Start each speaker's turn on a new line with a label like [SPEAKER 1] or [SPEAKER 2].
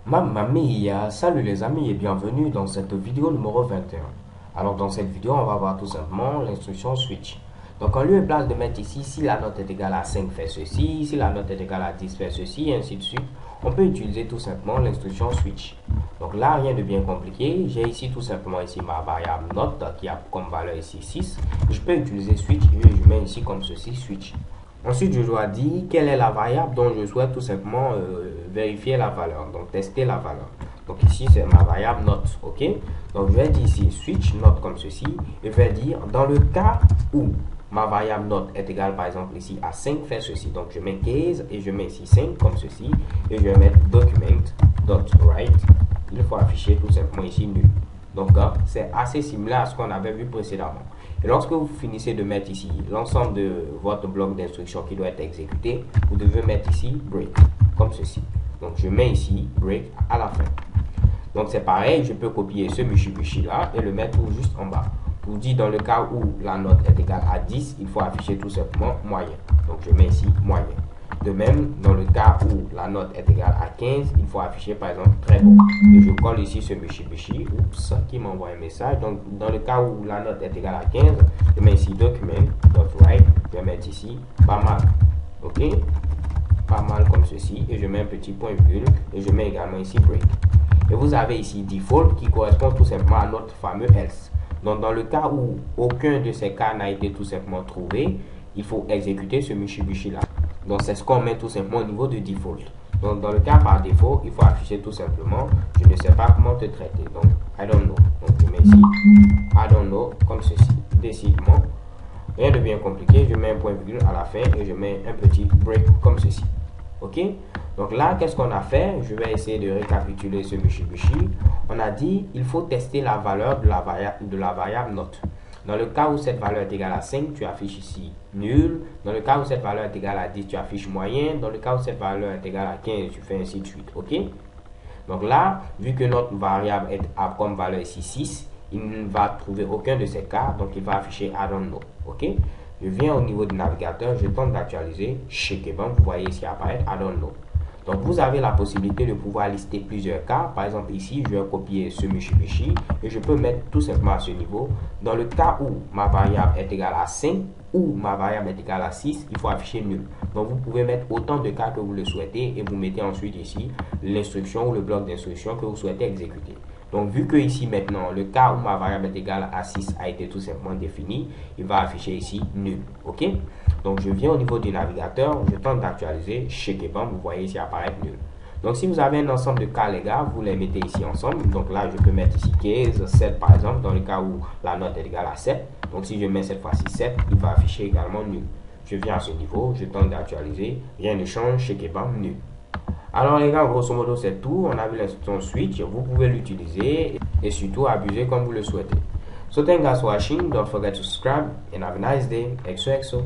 [SPEAKER 1] Mamma mia, salut les amis et bienvenue dans cette vidéo numéro 21. Alors dans cette vidéo, on va voir tout simplement l'instruction switch. Donc en lieu et place de mettre ici, si la note est égale à 5, fais ceci, si la note est égale à 10, fais ceci, et ainsi de suite, on peut utiliser tout simplement l'instruction switch. Donc là, rien de bien compliqué, j'ai ici tout simplement ici ma variable note qui a comme valeur ici 6. Je peux utiliser switch et je mets ici comme ceci switch. Ensuite, je dois dire quelle est la variable dont je souhaite tout simplement vérifier la valeur, donc tester la valeur. Donc ici, c'est ma variable note, ok? Donc je vais dire ici switch note comme ceci, et je vais dire dans le cas où ma variable note est égale par exemple ici à 5, fais ceci. Donc je mets 15 et je mets ici 5 comme ceci, et je vais mettre document.write. Il faut afficher tout simplement ici nul. Donc c'est assez similaire à ce qu'on avait vu précédemment. Et lorsque vous finissez de mettre ici l'ensemble de votre bloc d'instructions qui doit être exécuté, vous devez mettre ici break, comme ceci. Donc je mets ici break à la fin. Donc c'est pareil, je peux copier ce Mitsubishi là et le mettre juste en bas. Pour dire dans le cas où la note est égale à 10, il faut afficher tout simplement moyen. Donc je mets ici moyen. De même, dans le cas où la note est égale à 15, il faut afficher par exemple très bon. Et je colle ici ce Mitsubishi, oups, qui m'envoie un message. Donc dans le cas où la note est égale à 15, je mets ici document.write, je vais mettre ici pas mal. Ok, pas mal comme ceci. Et je mets un petit point virgule et je mets également ici break. Et vous avez ici default qui correspond tout simplement à notre fameux else. Donc dans le cas où aucun de ces cas n'a été tout simplement trouvé, il faut exécuter ce Mitsubishi là. Donc c'est ce qu'on met tout simplement au niveau de default. Donc dans le cas par défaut, il faut afficher tout simplement je ne sais pas comment te traiter. Donc I don't know. Donc je mets ici I don't know comme ceci. Décidément, rien de bien compliqué. Je mets un point virgule à la fin et je mets un petit break comme ceci. Ok? Donc là, qu'est-ce qu'on a fait? Je vais essayer de récapituler ce Mitsubishi. On a dit il faut tester la valeur de la variable note. Dans le cas où cette valeur est égale à 5, tu affiches ici nul. Dans le cas où cette valeur est égale à 10, tu affiches moyen. Dans le cas où cette valeur est égale à 15, tu fais ainsi de suite. Ok? Donc là, vu que notre variable a comme valeur ici 6, il ne va trouver aucun de ces cas. Donc il va afficher I don't know. Ok? Je viens au niveau du navigateur, je tente d'actualiser. Checkable, vous voyez ici apparaître I don't know. Donc vous avez la possibilité de pouvoir lister plusieurs cas. Par exemple ici, je vais copier ce Mitsubishi et je peux mettre tout simplement à ce niveau. Dans le cas où ma variable est égale à 5 ou ma variable est égale à 6, il faut afficher nul. Donc vous pouvez mettre autant de cas que vous le souhaitez et vous mettez ensuite ici l'instruction ou le bloc d'instruction que vous souhaitez exécuter. Donc vu que ici maintenant le cas où ma variable est égale à 6 a été tout simplement défini, il va afficher ici nul. Ok? Donc je viens au niveau du navigateur, je tente d'actualiser, checkable, vous voyez ici apparaître nul. Donc si vous avez un ensemble de cas les gars, vous les mettez ici ensemble. Donc là je peux mettre ici 15, 7 par exemple, dans le cas où la note est égale à 7. Donc si je mets cette fois-ci 7, il va afficher également nul. Je viens à ce niveau, je tente d'actualiser, rien ne change, checkable, nul. Alors les gars, grosso modo c'est tout. On a vu l'instruction switch, vous pouvez l'utiliser et surtout abuser comme vous le souhaitez. So thank you guys for watching, don't forget to subscribe and have a nice day. XOXO.